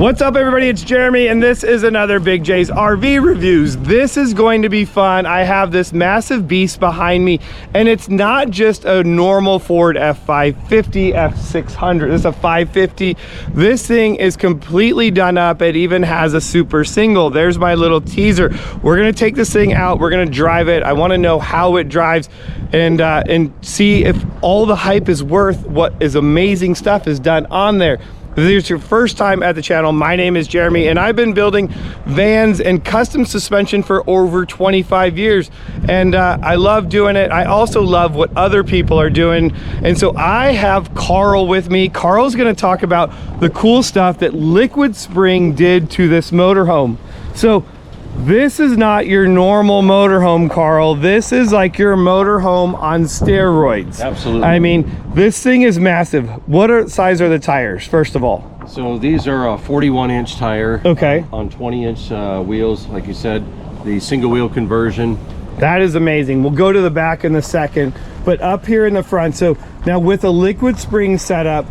What's up everybody, it's Jeremy and this is another Big J's RV Reviews. This is going to be fun. I have this massive beast behind me and it's not just a normal Ford F550, F600. This is a 550. This thing is completely done up. It even has a super single. There's my little teaser. We're gonna take this thing out, we're gonna drive it. I wanna know how it drives and see if all the hype is worth what is amazing stuff is done on there. If this is your first time at the channel, my name is Jeremy and I've been building vans and custom suspension for over 25 years and I love doing it. I also love what other people are doing, and so I have Carl with me. Carl's gonna talk about the cool stuff that Liquid Spring did to this motorhome. So this is not your normal motorhome, Carl. This is like your motorhome on steroids. Absolutely. I mean, this thing is massive. What size are the tires, first of all? So these are a 41-inch tire. Okay. On 20-inch wheels, like you said, the single wheel conversion. That is amazing. We'll go to the back in a second, but up here in the front. So now with a Liquid Spring setup,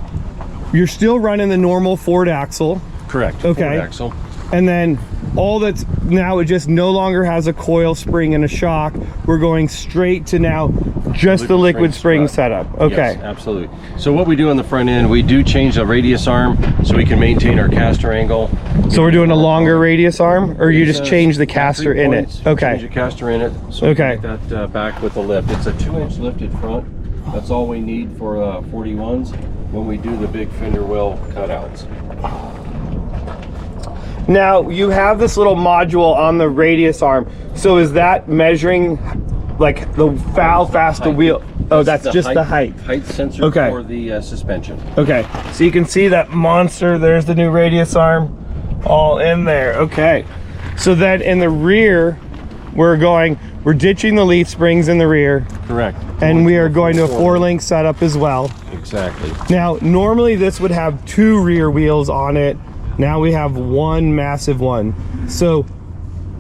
you're still running the normal Ford axle. Correct. Okay. Ford axle. And then all that's now, it just no longer has a coil spring and a shock. We're going straight to now just the Liquid Spring setup. Okay. Yes, absolutely. So what we do on the front end, we do change the radius arm so we can maintain our caster angle. So we're doing a longer radius arm, or you just change the caster in it? Okay. Change the caster in it. So okay. We get that back with the lift. It's a 2-inch lifted front. That's all we need for 41s when we do the big fender well cutouts. Now you have this little module on the radius arm. So is that measuring like how fast the wheel? Oh, that's just the height. Height sensor for the suspension. Okay, so you can see that monster. There's the new radius arm all in there. Okay, so then in the rear, we're ditching the leaf springs in the rear. Correct. And we are going to a 4-link setup as well. Exactly. Now, normally this would have 2 rear wheels on it. Now we have one massive one. So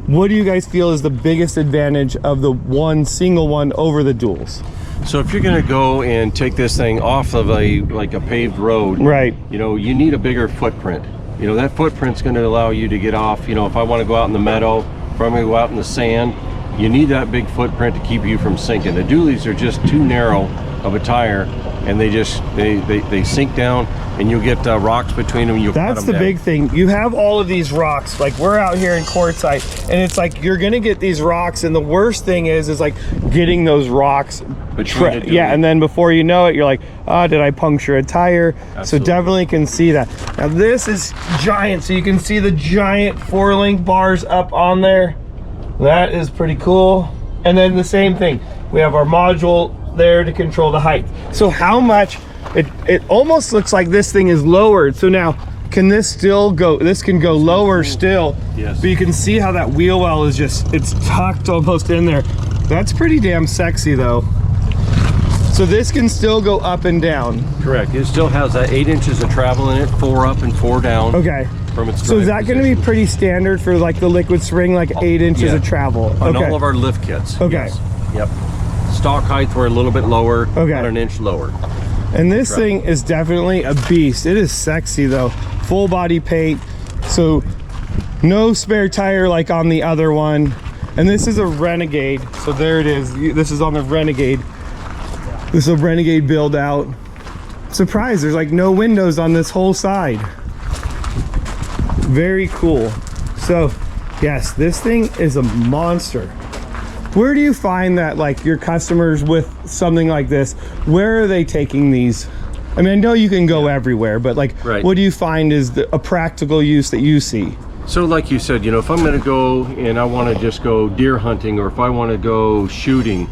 what do you guys feel is the biggest advantage of the one single one over the duals? So if you're going to go and take this thing off of a paved road, right, you know, you need a bigger footprint. You know, that footprint's going to allow you to get off. You know, if I want to go out in the meadow, if I'm going to go out in the sand, you need that big footprint to keep you from sinking. The dualies are just too narrow of a tire, and they sink down, and you'll get rocks between them. And that's the big thing. You have all of these rocks. Like, we're out here in Quartzsite, and it's like you're gonna get these rocks, and the worst thing is like getting those rocks. Yeah, and then before you know it, you're like, oh, did I puncture a tire? Absolutely. So definitely can see that. Now this is giant, so you can see the giant 4-link bars up on there. That is pretty cool. And then the same thing, we have our module there to control the height. So how much, it almost looks like this thing is lowered. So now, can this still go, this can go lower still. Yes. But you can see how that wheel well is just, it's tucked almost in there. That's pretty damn sexy though. So this can still go up and down. Correct. It still has 8 inches of travel in it, 4 up and 4 down. Okay. From its so is that going to be pretty standard for like the Liquid Spring, like 8 inches of travel? On all of our lift kits. Okay. Yes. Yep. Stock heights were a little bit lower, about an inch lower. And this thing is definitely a beast. It is sexy though. Full body paint, so no spare tire like on the other one. And this is a Renegade, so there it is. This is on the Renegade. This is a Renegade build out. Surprise, there's like no windows on this whole side. Very cool. So yes, this thing is a monster. Where do you find that, like, your customers with something like this, where are they taking these? I mean, I know you can go everywhere, but like, what do you find is a practical use that you see? So like you said, you know, if I'm going to go and I want to just go deer hunting, or if I want to go shooting,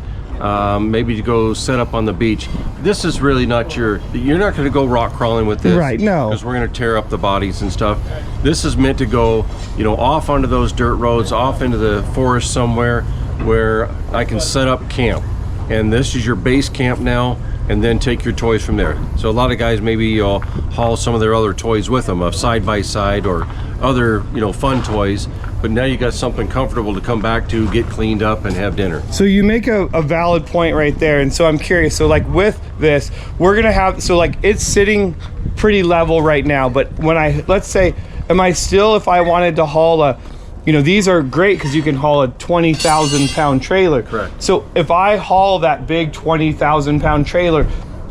maybe to go set up on the beach, this is really not you're not going to go rock crawling with this. Right, no. Because we're going to tear up the bodies and stuff. This is meant to go, you know, off onto those dirt roads, off into the forest somewhere, where I can set up camp, and this is your base camp now, and then take your toys from there. So a lot of guys maybe haul some of their other toys with them, a side-by-side or other, you know, fun toys, but now you got something comfortable to come back to, get cleaned up, and have dinner. So you make a valid point right there, and so I'm curious, so like with this, we're gonna have, so like it's sitting pretty level right now, but when let's say am I still, if I wanted to haul a, you know, these are great because you can haul a 20,000 pound trailer. Correct. So if I haul that big 20,000 pound trailer,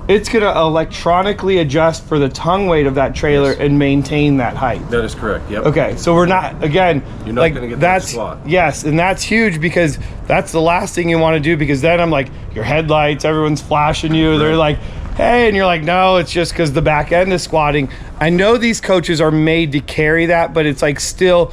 it's going to electronically adjust for the tongue weight of that trailer and maintain that height. That is correct. Yep. Okay, so we're not, again, you're not going to get that squat. Yes, and that's huge because that's the last thing you want to do, because then I'm like, your headlights, everyone's flashing you. Right. They're like, hey, and you're like, no, it's just because the back end is squatting. I know these coaches are made to carry that, but it's like still,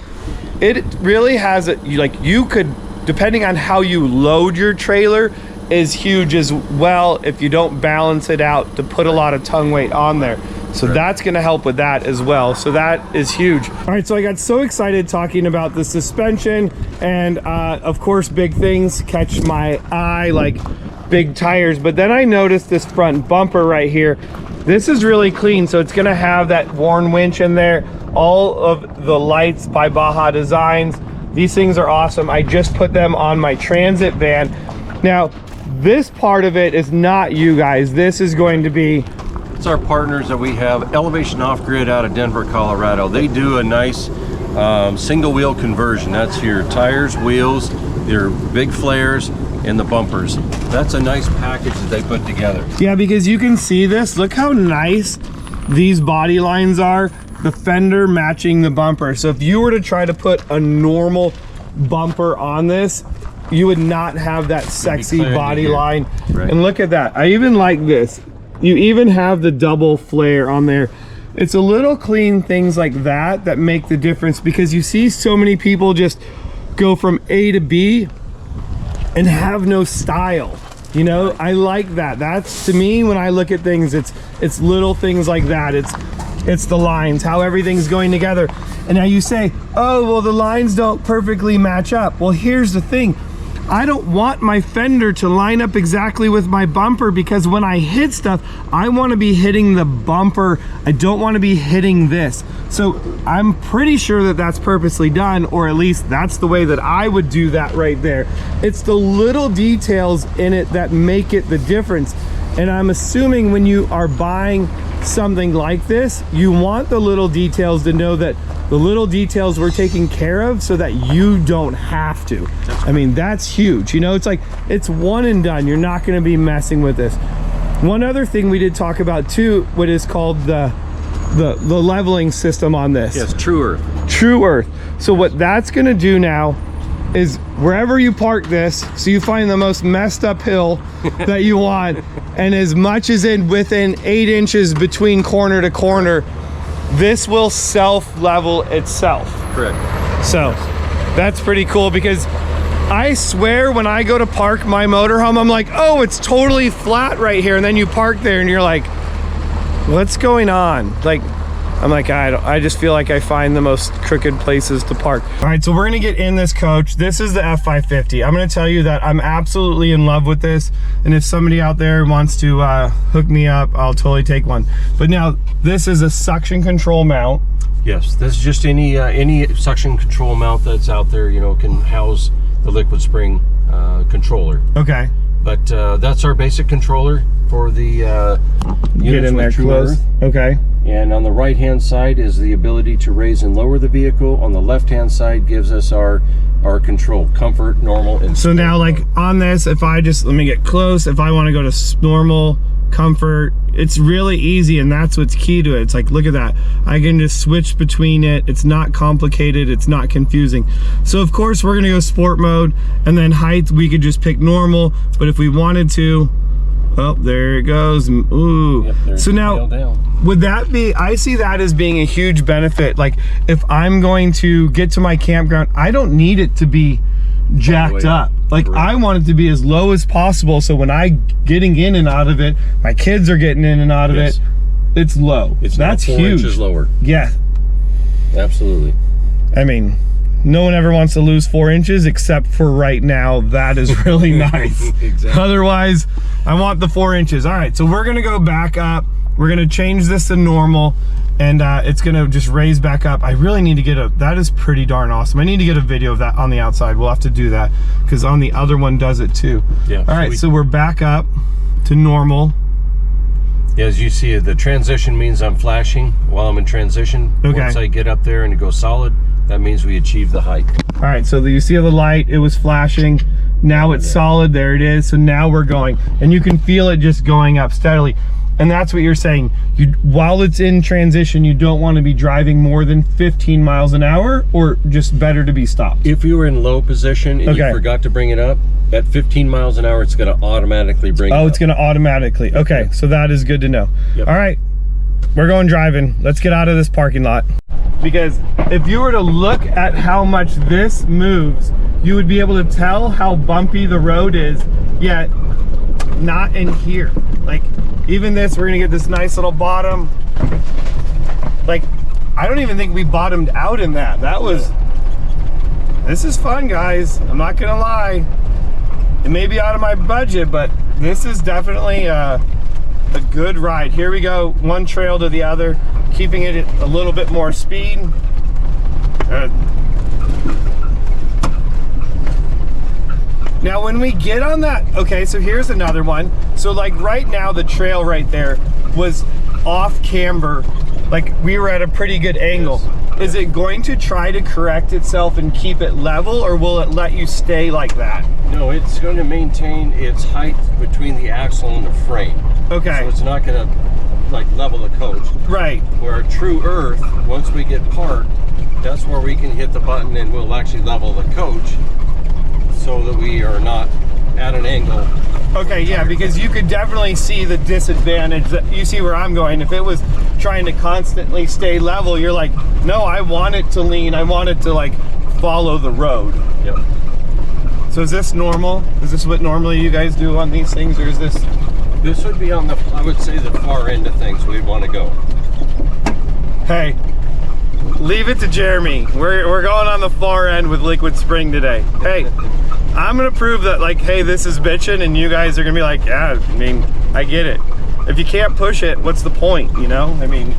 it really has a, like you could, depending on how you load your trailer, is huge as well if you don't balance it out to put a lot of tongue weight on there. So that's going to help with that as well. So that is huge. All right, so I got so excited talking about the suspension, and of course big things catch my eye like big tires, but then I noticed this front bumper right here. This is really clean, so it's going to have that worn winch in there, all of the lights by Baja Designs. These things are awesome. I just put them on my transit van. Now this part of it is not you guys. This is going to be, it's our partners that we have, Elevation Off Grid out of Denver, Colorado. They do a nice single wheel conversion. That's your tires, wheels, your big flares, and the bumpers. That's a nice package that they put together. Yeah, because you can see this. Look how nice these body lines are. The fender matching the bumper. So if you were to try to put a normal bumper on this, you would not have that sexy body line. Right. And look at that. I even like this. You even have the double flare on there. It's a little clean things like that that make the difference, because you see so many people just go from A to B and have no style. You know, I like that. That's, to me, when I look at things, it's little things like that. It's the lines, how everything's going together. And now you say, oh, well, the lines don't perfectly match up. Well, here's the thing. I don't want my fender to line up exactly with my bumper, because when I hit stuff, I want to be hitting the bumper. I don't want to be hitting this. So I'm pretty sure that that's purposely done, or at least that's the way that I would do that right there. It's the little details in it that make it the difference. And I'm assuming when you are buying something like this, you want the little details to know that the little details were taken care of so that you don't have to. I mean, that's huge. You know, it's like, it's one and done. You're not going to be messing with this. One other thing we did talk about too, what is called the leveling system on this. Yes, True Earth. True Earth. So what that's going to do now is wherever you park this, so you find the most messed up hill that you want, and as much as within 8 inches between corner to corner, this will self-level itself. Correct. So that's pretty cool, because I swear when I go to park my motorhome, I'm like, oh, it's totally flat right here. And then you park there and you're like, what's going on? Like, I'm like, I just feel like I find the most crooked places to park. All right, so we're gonna get in this coach. This is the F550. I'm gonna tell you that I'm absolutely in love with this. And if somebody out there wants to hook me up, I'll totally take one. But now, this is a suction control mount. Yes, this is just any suction control mount that's out there, you know, can house the liquid spring controller. Okay. But that's our basic controller for the get in there close. Okay. And on the right hand side is the ability to raise and lower the vehicle. On the left hand side gives us our control, comfort, normal, and so now, like on this, if I just, let me get close, if I want to go to normal, comfort, it's really easy, and that's what's key to it. It's like, look at that, I can just switch between it. It's not complicated, it's not confusing. So of course we're gonna go sport mode, and then height we could just pick normal, but if we wanted to, oh, there it goes. Ooh. Yep, so now, would that be, I see that as being a huge benefit. Like if I'm going to get to my campground, I don't need it to be jacked up. Like I want it to be as low as possible, so when I getting in and out of it, my kids are getting in and out of it, it's low. That's 4 huge. inches lower. Yeah. Absolutely. I mean, no one ever wants to lose 4 inches except for right now. That is really nice. Exactly. Otherwise, I want the 4 inches. All right, so we're gonna go back up. We're gonna change this to normal, and it's gonna just raise back up. I really need to get that is pretty darn awesome. I need to get a video of that on the outside. We'll have to do that, because on the other one does it too. Yeah. All right, so we're back up to normal. As you see, the transition means I'm flashing while I'm in transition. Okay. Once I get up there and it goes solid, that means we achieve the height. All right, so you see the light, it was flashing. Now it's solid, there it is. So now we're going, and you can feel it just going up steadily. And that's what you're saying. While it's in transition, you don't want to be driving more than 15 miles an hour, or just better to be stopped? If you were in low position and you forgot to bring it up, at 15 miles an hour, it's going to automatically bring it up. Oh, it's going to automatically. Okay, so that is good to know. Yep. All right, we're going driving. Let's get out of this parking lot. Because if you were to look at how much this moves, you would be able to tell how bumpy the road is, yet not in here. Like, even this, we're gonna get this nice little bottom. Like, I don't even think we bottomed out in that. This is fun, guys. I'm not gonna lie. It may be out of my budget, but this is definitely a good ride. Here we go, one trail to the other, keeping it at a little bit more speed. Now when we get on that, okay, so here's another one. So like right now, the trail right there was off camber. Like we were at a pretty good angle. Is it going to try to correct itself and keep it level, or will it let you stay like that? No, it's going to maintain its height between the axle and the frame. Okay. So it's not going to like level the coach. Right. Where true earth, once we get parked, that's where we can hit the button and we'll actually level the coach so that we are not at an angle. Okay, yeah, because you could definitely see the disadvantage. That you see where I'm going. If it was trying to constantly stay level, you're like, no, I want it to lean. I want it to like follow the road. Yep. So is this normal? Is this what normally you guys do on these things, or is this? This would be on the, I would say, the far end of things we'd want to go. Hey, leave it to Jeremy. We're going on the far end with liquid spring today. Hey, I'm gonna prove that, like, hey, this is bitchin', and you guys are gonna be like, yeah, I mean, I get it. If you can't push it, what's the point, you know? I mean,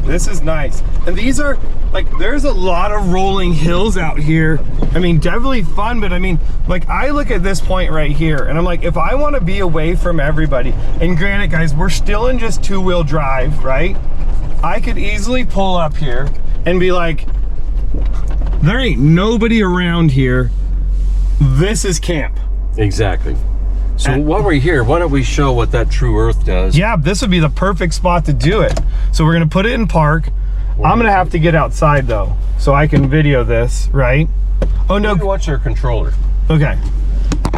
this is nice. And these are, like, there's a lot of rolling hills out here. I mean, definitely fun, but I mean, like, I look at this point right here, and I'm like, if I wanna be away from everybody, and granted, guys, we're still in just two-wheel drive, right? I could easily pull up here and be like, there ain't nobody around here. This is camp. Exactly. So while we're here, why don't we show what that true earth does? Yeah, this would be the perfect spot to do it. So we're gonna put it in park. I'm gonna have to get outside though, so I can video this, right? Oh no. Watch our controller. Okay.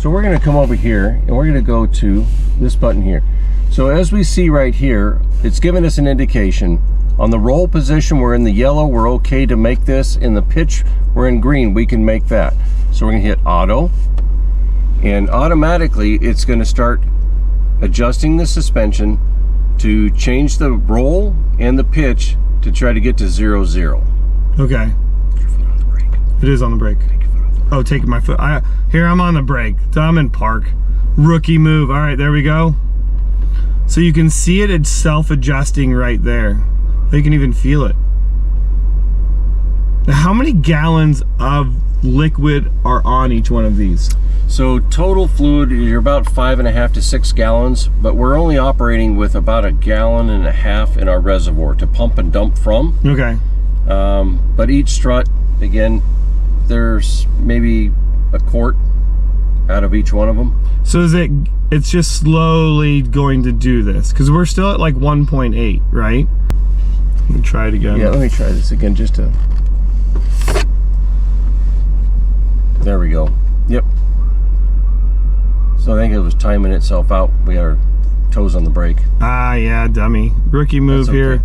So we're gonna come over here and we're gonna go to this button here. So as we see right here, it's giving us an indication. On the roll position, we're in the yellow, we're okay to make this. In the pitch, we're in green, we can make that. So we're gonna hit auto, and automatically it's gonna start adjusting the suspension to change the roll and the pitch to try to get to 0-0. Okay. Put your foot on the brake. It is on the brake. Take your foot off the brake. Oh, taking my foot. Here, I'm on the brake. So I'm in park. Rookie move. All right, there we go. So you can see it, it's self-adjusting right there. You can even feel it. Now, how many gallons of liquid are on each one of these? So total fluid, you're about 5.5 to 6 gallons, but we're only operating with about 1.5 gallons in our reservoir to pump and dump from. Okay. But each strut, again, there's maybe a quart out of each one of them. So it's just slowly going to do this, because we're still at like 1.8, right? Let me try it again. Yeah, let me try this again just to... There we go. Yep. So I think it was timing itself out. We got our toes on the brake. Ah, yeah, dummy. Rookie move here.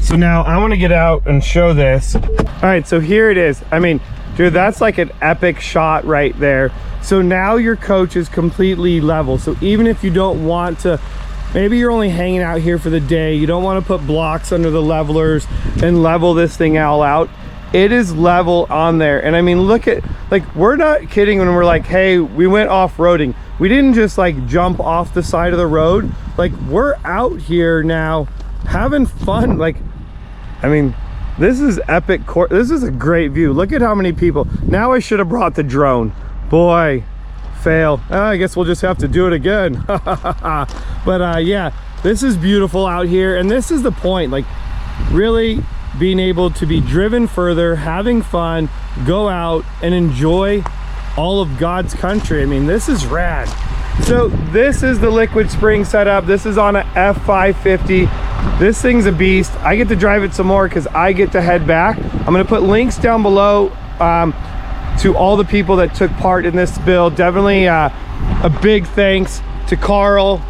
So now I want to get out and show this. All right, so here it is. I mean, dude, that's like an epic shot right there. So now your coach is completely level. So even if you don't want to, maybe you're only hanging out here for the day, you don't want to put blocks under the levelers and level this thing all out, it is level on there. And I mean, look at, like, we're not kidding when we're like, hey, we went off-roading. We didn't just like jump off the side of the road. Like, we're out here now having fun. Like, I mean, this is epic. This is a great view. Look at how many people. Now I should have brought the drone. Boy, fail. I guess we'll just have to do it again. But yeah, this is beautiful out here, and this is the point, like really being able to be driven further, having fun, go out and enjoy all of God's country. I mean, this is rad. So this is the liquid spring setup. This is on a F550. This thing's a beast. I get to drive it some more because I get to head back. I'm gonna put links down below to all the people that took part in this build. Definitely a big thanks to Carl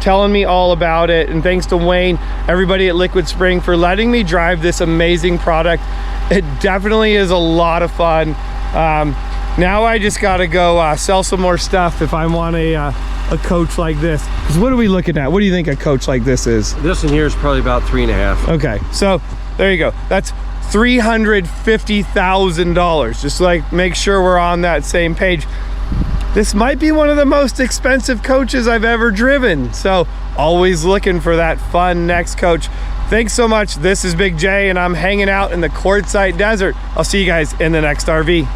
telling me all about it, and thanks to Wayne, everybody at Liquid Spring, for letting me drive this amazing product. It definitely is a lot of fun. Now I just gotta go sell some more stuff if I want a coach like this. Because what are we looking at? What do you think a coach like this is? This in here is probably about 3.5. Okay, so there you go. That's $350,000. Just like make sure we're on that same page. This might be one of the most expensive coaches I've ever driven. So always looking for that fun next coach. Thanks so much. This is Big J, and I'm hanging out in the Quartzsite Desert. I'll see you guys in the next RV.